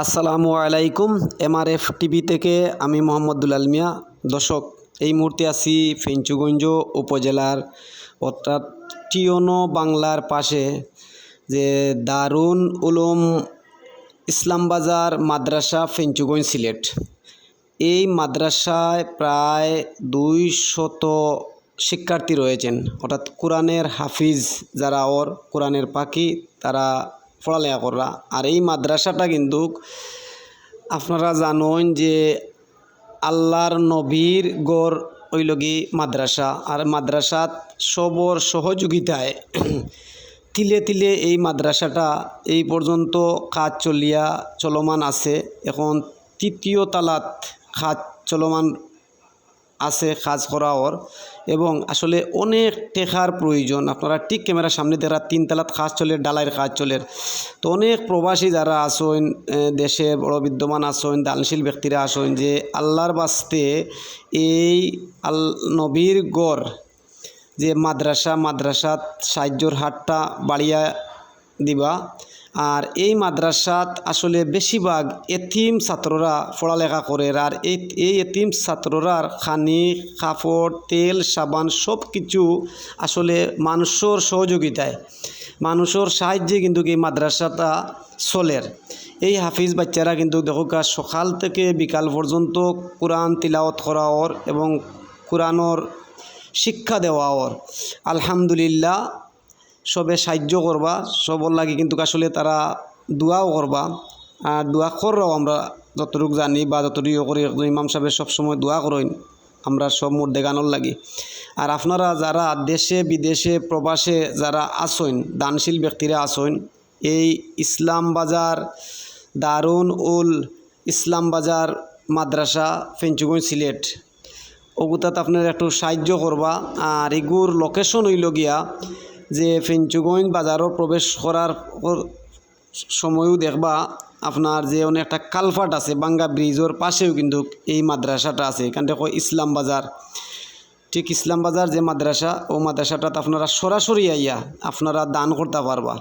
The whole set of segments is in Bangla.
আসসালামু আলাইকুম। এমআরএফ টিভি থেকে আমি মোহাম্মদ দুলাল মিয়া। দর্শক, এই মুহূর্তে আছি ফেঞ্চুগঞ্জ উপজেলার অর্থাৎ টিওনো বাংলার পাশে যে দারুন উলুম ইসলাম বাজার মাদ্রাসা ফেঞ্চুগঞ্জ সিলেট। এই মাদ্রাসায় প্রায় 200 শিক্ষার্থী রয়েছেন, অর্থাৎ কোরআনের হাফিজ যারা কোরআনের পাখি তারা পড়ালেখা করা। আর এই মাদ্রাসাটা কিন্তু আপনারা জানেন যে আল্লাহর নবীর গড় ওইলগি মাদ্রাসা। আর মাদ্রাসাত সবর সহযোগিতায় তিলে তিলে এই মাদ্রাসাটা এই পর্যন্ত কাজ চলমান আছে। এখন 3য় তালাত কাজ চলমান আছে, কাজ করা এবং আসলে অনেক টেকার প্রয়োজন। আপনারা ঠিক ক্যামেরার সামনে দেখা 3 তালাত কাজ চলে, ডালাইয়ের কাজ চলে। তো অনেক প্রবাসী যারা আসেন, দেশে বড় বিদ্যমান আসেন, দানশীল ব্যক্তিরা আসেন যে আল্লাহর বাস্তে এই নবীর গড় যে মাদ্রাসাত সাহায্যর হাতটা বাড়িয়া দিবা। আর এই মাদ্রাসাত আসলে বেশিরভাগ এতিম ছাত্ররা পড়ালেখা করে। আর এই এতিম ছাত্ররার খানি, কাপড়, তেল, সাবান সব কিছু আসলে মানুষের সহযোগিতায়, মানুষের সাহায্যে কিন্তু এই মাদ্রাসাটা চলের। এই হাফিজ বাচ্চারা কিন্তু দেখো সকাল থেকে বিকাল পর্যন্ত কোরআন তিলাওয়াত করা এবং কোরআনের শিক্ষা দেওয়া আলহামদুলিল্লাহ। সবে সাহায্য করবা, সবর লাগে কিন্তু আসলে তারা দোয়াও করবা। আর দোয়া কররাও আমরা যতটুকু জানি বা যতটুকু করি, ইমাম সাহেবের সবসময় দোয়া করেন আমরা সব মোট দেখানোর লাগি। আর আপনারা যারা দেশে বিদেশে প্রবাসে যারা আসেন, দানশীল ব্যক্তিরা আসেন, এই ইসলাম বাজার দারুন উল ইসলাম বাজার মাদ্রাসা ফেঞ্চুগঞ্জ সিলেট ওগুতাত আপনারা একটু সাহায্য করবা। আর এগুর লোকেশন হইল গিয়া যে ফেঞ্চুগঞ্জ বাজারও প্রবেশ করার সময়ও দেখবা আপনার যে অনেকটা কালভার্ট আছে, বাঙ্গা ব্রিজের পাশেও কিন্তু এই মাদ্রাসাটা আছে। এখান থেকে ইসলাম বাজার, ঠিক ইসলাম বাজার যে মাদ্রাসা, ও মাদ্রাসাটাত আপনারা সরাসরি আইয়া আপনারা দান করতে পারবা।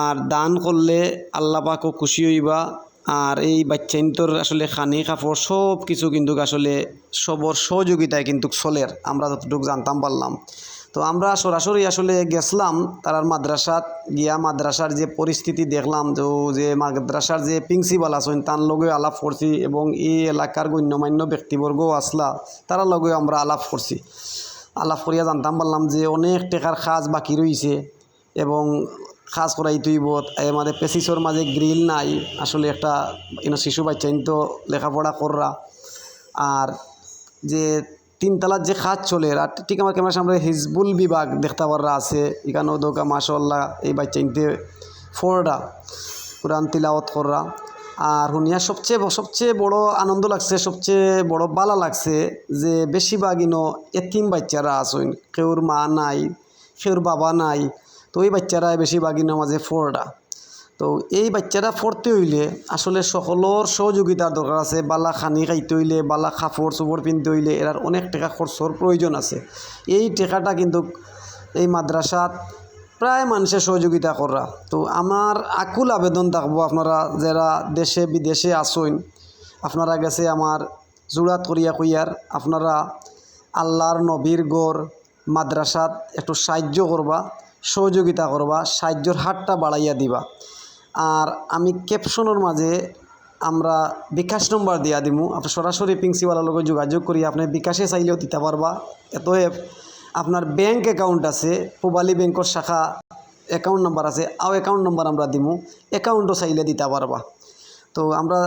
আর দান করলে আল্লাহ পাকও খুশি হইবা। আর এই বাচ্চাইন্তর আসলে খানি, কাপড় সব কিছু কিন্তু আসলে সবর সহযোগিতায় কিন্তু চলের, আমরা যতটুকু জানতাম পারলাম। তো আমরা সরাসরি আসলে গেছিলাম তার মাদ্রাসাত গিয়া মাদ্রাসার যে পরিস্থিতি দেখলাম, যে মাদ্রাসার যে প্রিন্সিপাল আছেন তার লগে আলাপ করছি এবং এই এলাকার গণ্যমান্য ব্যক্তিবর্গও আসলা, তার লগে আমরা আলাপ করছি। আলাপ করিয়া জানতাম পারলাম যে অনেক টাকার কাজ বাকি রয়েছে এবং কাজ করাইতেইব। আমাদের পেসিসর মাঝে গ্রিল নাই, আসলে একটা শিশু বাচ্চা তো লেখাপড়া কররা। আর যে 3 তালার যে কাজ চলে, আর ঠিক আমার ক্যামেরার সামনে হিজবুল বিভাগ দেখতে পারা আছে। এখানেও দোকা মাশাআল্লাহ এই বাচ্চাইতে ফোরডা কোরআন তিলাওয়াত কররা। আর শুনিয়া সবচেয়ে বড় আনন্দ লাগছে, সবচেয়ে বড় ভালো লাগছে যে বেশিরভাগ এতিম বাচ্চারা আছেন, কেউর মা নাই, কেউর বাবা নাই। তো এই বাচ্চারা বেশিরভাগ মাঝে ফোরডা। তো এই বাচ্চারা পড়তে হইলে আসলে সকলের সহযোগিতার দরকার আছে। বালা খানি খাইতে হইলে, বালা কাপড় চোপড় কিনতে হইলে এরার অনেক টাকা খরচর প্রয়োজন আছে। এই টাকাটা কিন্তু এই মাদ্রাসাত প্রায় মানুষের সহযোগিতা করা। তো আমার আকুল আবেদন থাকবো আপনারা যারা দেশে বিদেশে আসেন, আপনারা গেছে আমার জোড়াত করিয়া কইয়ার আপনারা আল্লাহর নবীর গড় মাদ্রাসাত একটু সাহায্য করবা, সহযোগিতা করবা, সাহায্যর হাতটা বাড়াইয়া দিবা। আর আমি ক্যাপশনের মাঝে আমরা বিকাশ নম্বর দিয়া দিমু, আপনি সরাসরি প্রিন্সিপালের লগে যোগাযোগ করি আপনি বিকাশে চাইলেও দিতে পারবা। এতএব আপনার ব্যাংক অ্যাকাউন্ট আছে, পূবালী ব্যাংকের শাখা অ্যাকাউন্ট নাম্বার আছে, অ্যাকাউন্ট নাম্বার আমরা দিমু, অ্যাকাউন্টও চাইলে দিতে পারবা। তো আমরা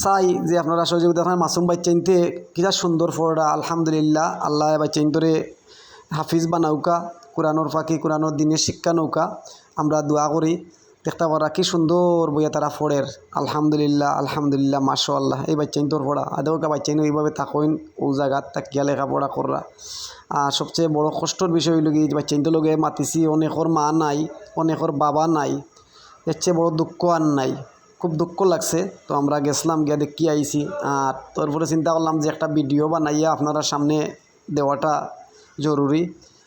চাই যে আপনারা সহযোগিতা, আপনার মাসুম বাচ্চাইনতে কিরা সুন্দর ফোরডা আলহামদুলিল্লাহ। আল্লাহ বাচ্চাইন্তরে হাফিজ বা নৌকা, কোরআনোর ফাঁকি, কোরআনোর দিনের শিক্ষা নৌকা। আমরা দোয়া করি দেখতে পারা কি সুন্দর বইয়া তারা ফোড়ের। আলহামদুলিল্লাহ আলহামদুলিল্লাহ মাশাআল্লাহ। এই বাচ্চাইন্তর পড়া আদৌকা বাচ্চাইন এইভাবে থাকেন ও জায়গাত তাকিয়া লেখাপড়া করা। আর সবচেয়ে বড় কষ্টর বিষয় হইল কি বাচ্চাইন্তর লগে মাতিছি, অনেকের মা নাই, অনেকের বাবা নাই, এর চেয়ে বড় দুঃখ আর নাই। খুব দুঃখ লাগছে। তো আমরা গেছিলাম, গিয়া দেখি আইছি। আর তারপরে চিন্তা করলাম যে একটা ভিডিও বানাইয়া আপনারা সামনে দেওয়াটা জরুরি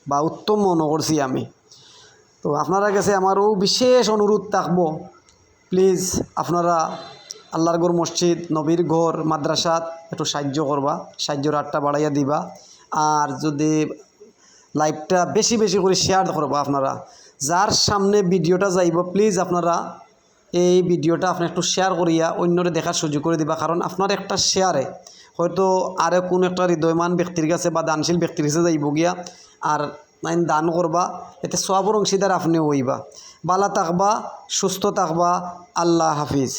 বা উত্তম মনে করছি আমি। তো আপনারা কাছে আমারও বিশেষ অনুরোধ থাকবো, প্লিজ আপনারা আল্লাহর ঘর মসজিদ নবীর ঘর মাদ্রাসাত একটু সাহায্য করবা, সাহায্যর হাতটা বাড়াইয়া দিবা। আর যদি লাইভটা বেশি বেশি করে শেয়ার করবা আপনারা, যার সামনে ভিডিওটা যাইব প্লিজ আপনারা এই ভিডিওটা আপনি একটু শেয়ার করিয়া অন্যরে দেখার সুযোগ করে দিবা। কারণ আপনার একটা শেয়ারে হয়তো আরও কোনো একটা হৃদয়মান ব্যক্তির কাছে বা দানশীল ব্যক্তির কাছে যাইব গিয়া, আর দান করবা, এতে সবর অংশীদার আপনিও হইবা। ভালো থাকবা, সুস্থ থাকবা। আল্লাহ হাফিজ।